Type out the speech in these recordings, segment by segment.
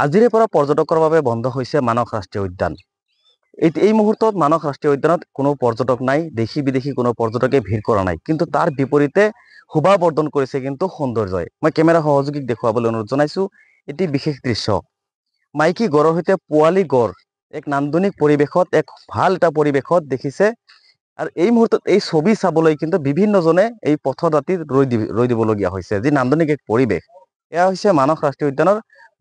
আজিৰে পৰা পৰ্যটকৰ বাবে বন্ধ হৈছে মানস ৰাষ্ট্ৰীয় উদ্যান। এই মুহূৰ্তত মানস ৰাষ্ট্ৰীয় উদ্যানত কোনো পৰ্যটক নাই, দেশী বিদেশী কোনো পৰ্যটকে ভিৰ কৰা নাই, কিন্তু তাৰ বিপৰীতে শোভা বৰ্ধন কৰিছে কিন্তু সৌন্দৰ্যই। মই কেমেৰা সহযোগীক দেখুৱাবলৈ অনুৰোধ জনাইছো এটি বিশেষ দৃশ্য। মাইকী গড়ৰ সৈতে পোৱালি গড় এক নান্দনিক পৰিৱেশত, এক ভাল এটা পৰিৱেশত দেখিছে। আৰু এই মুহূৰ্তত এই ছবি চাবলৈ কিন্তু বিভিন্নজনে এই পথৰ দাঁতিত ৰৈ দিবলগীয়া হৈছে। যি নান্দনিক এক পৰিৱেশ, এয়া হৈছে মানস ৰাষ্ট্ৰীয় উদ্যানৰ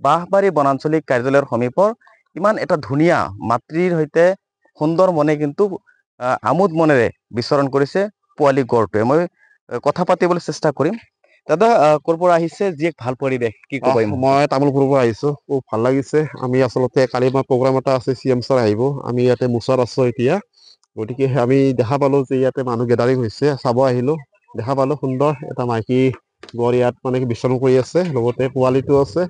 বাঁহবাৰী বনাঞ্চলিক কাৰ্যালয়ৰ সমীপৰ ইমান এটা ধুনীয়া মাতৃৰ সৈতে সুন্দৰ মনে কিন্তু আমোদ মনেৰে বিচৰণ কৰিছে পোৱালি গড়টোৱে। মই কথা পাতিবলৈ চেষ্টা কৰিম। দাদা ক'ৰ পৰা আহিছে? যি এক ভাল পৰিৱেশ, কি ক'ব? মই তামোলপুৰৰ পৰা আহিছো, খুব ভাল লাগিছে। আমি আচলতে কালি আমাৰ প্ৰগ্ৰাম এটা আছে, CM ছাৰ আহিব, আমি ইয়াতে মুচাত আছো এতিয়া। গতিকে আমি দেখা পালো যে ইয়াতে মানুহ গেডাৰিং হৈছে, চাব আহিলো, দেখা পালো সুন্দৰ এটা মাইকী গড় ইয়াত মানে কি বিচৰণ কৰি আছে, লগতে পোৱালিটো আছে।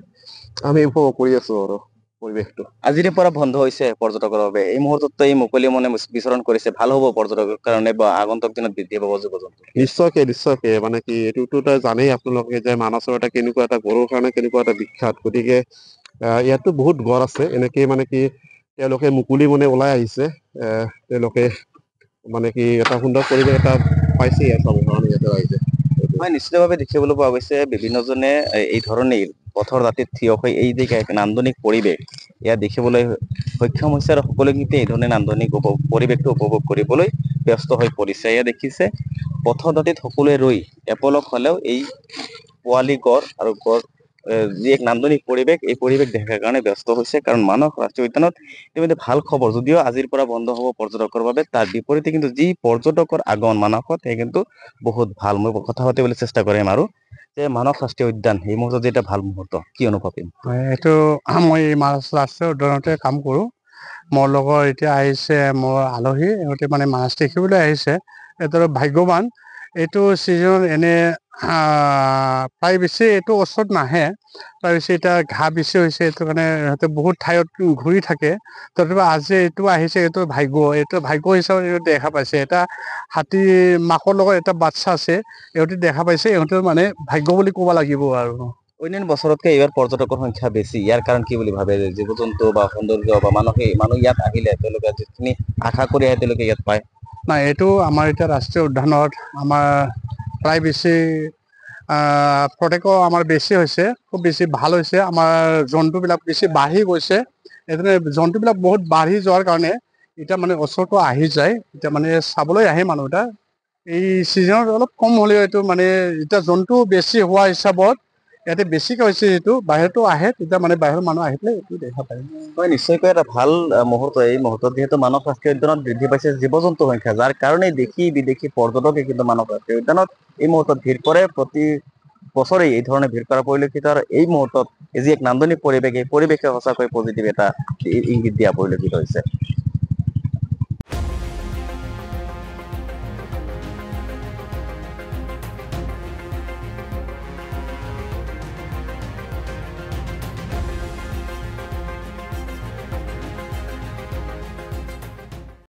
আমি উপভোগ কৰি আছো আৰু পৰিৱেশটো। আজিৰে পৰা বন্ধ হৈছে পৰ্যটকৰ বাবে। এই মুহূৰ্তত এই মুকলি মনে বিচৰণ কৰিছে, ভাল হ'ব পৰ্যটকৰ কাৰণে বা আগন্তুক দিনত বৃদ্ধি পাব জীৱ-জন্তু। নিশ্চয়কে মানে কি এইটোতো জানেই আপোনালোকে যে মানসৰ এটা কেনেকুৱা এটা গড়ৰ কাৰণে কেনেকুৱা এটা বিখ্যাত। গতিকে ইয়াতো বহুত গড় আছে, এনেকে মানে কি তেওঁলোকে মুকলি মনে ওলাই আহিছে। তেওঁলোকে মানে কি এটা সুন্দৰ পৰিৱেশ এটা পাইছে ইয়াত চাবৰ কাৰণে ইয়াতে ৰাইজে। হয়, নিশ্চিতভাৱে দেখিবলৈ পোৱা গৈছে বিভিন্নজনে এই ধৰণেই পথৰ দাঁতিত থিয় হৈ এই যে এক নান্দনিক পৰিৱেশ এয়া দেখিবলৈ সক্ষম হৈছে, আৰু সকলোৱে কিন্তু এই ধৰণে নান্দনিক পৰিৱেশটো উপভোগ কৰিবলৈ ব্যস্ত হৈ পৰিছে। এয়া দেখিছে পথৰ দাঁতিত সকলোৱে ৰৈ এপলক হ'লেও এই পোৱালি গড় আৰু গড় যি এক নান্দনিক পৰিৱেশ, এই পৰিৱেশ দেখাৰ কাৰণে ব্যস্ত হৈছে। কাৰণ মানস ৰাষ্ট্ৰীয় উদ্যানত ইতিমধ্যে ভাল খবৰ, যদিও আজিৰ পৰা বন্ধ হ'ব পৰ্যটকৰ বাবে, তাৰ বিপৰীতে কিন্তু যি পৰ্যটকৰ আগমন মানসত সেই কিন্তু বহুত ভাল। মই কথা পাতিবলৈ চেষ্টা কৰিম আৰু যে মানস ৰাষ্ট্ৰীয় উদ্যান এই মুহূৰ্তত যে এটা ভাল মুহূৰ্ত, কি অনুভৱ? হয়, এইটো মই মানস ৰাষ্ট্ৰীয় উদ্যানতে কাম কৰোঁ। মোৰ লগৰ এতিয়া আহিছে মোৰ আলহী, সিহঁতে মানে মাছ দেখিবলৈ আহিছে। এইটো ভাগ্যৱান। এইটো ছিজনত এনে প্ৰায় বেছি এইটো ওচৰত নাহে, প্ৰায় বেছি এতিয়া ঘাঁহ বেছি হৈছে, এইটো কাৰণে সিহঁতে বহুত ঠাইত ঘূৰি থাকে। তথাপি আজি এইটো আহিছে, এইটো ভাগ্য হিচাপে এইটো দেখা পাইছে। এটা হাতী মাকৰ লগত এটা বাচ্ছা আছে, ইহঁতে দেখা পাইছে, ইহঁতে মানে ভাগ্য বুলি ক'ব লাগিব আৰু। অন্যান্য বছৰতকৈ এইবাৰ পৰ্যটকৰ সংখ্যা বেছি, ইয়াৰ কাৰণ কি বুলি ভাবে? জীৱ-জন্তু বা সৌন্দৰ্য বা মানুহ ইয়াত আহিলে তেওঁলোকে যিখিনি আশা কৰি আহে তেওঁলোকে ইয়াত পায়। নাই, এইটো আমাৰ এতিয়া ৰাষ্ট্ৰীয় উদ্যানত আমাৰ প্ৰায় বেছি প্ৰত্যেকৰ আমাৰ বেছি হৈছে, খুব বেছি ভাল হৈছে। আমাৰ জন্তুবিলাক বেছি বাঢ়ি গৈছে। এইদৰে জন্তুবিলাক বহুত বাঢ়ি যোৱাৰ কাৰণে এতিয়া মানে ওচৰতো আহি যায়, এতিয়া মানে চাবলৈ আহে মানুহ এটা। এই ছিজনত অলপ কম হ'লেও এইটো মানে এতিয়া জন্তু বেছি হোৱা হিচাপত ইয়াতে বেছিকে হৈছে। এইটো বাহিৰতো আহে, তেতিয়া মানে বাহিৰৰ মানুহ আহি পেলাই এইটো দেখা পায়। হয়, নিশ্চয়কৈ এটা ভাল মুহূৰ্ত। এই মুহূৰ্তত যিহেতু মানস ৰাষ্ট্ৰীয় উদ্যানত বৃদ্ধি পাইছে জীৱ-জন্তুৰ সংখ্যা, যাৰ কাৰণে দেশী বিদেশী পৰ্যটকে কিন্তু মানস ৰাষ্ট্ৰীয় উদ্যানত এই মুহূৰ্তত ভিৰ কৰে। প্ৰতি বছৰে এই ধৰণে ভিৰ কৰা পৰিলক্ষিত, আৰু এই মুহূৰ্তত এই যি এক নান্দনিক পৰিৱেশ, এই পৰিৱেশে সঁচাকৈ পজিটিভ এটা ইংগিত দিয়া পৰিলক্ষিত হৈছে।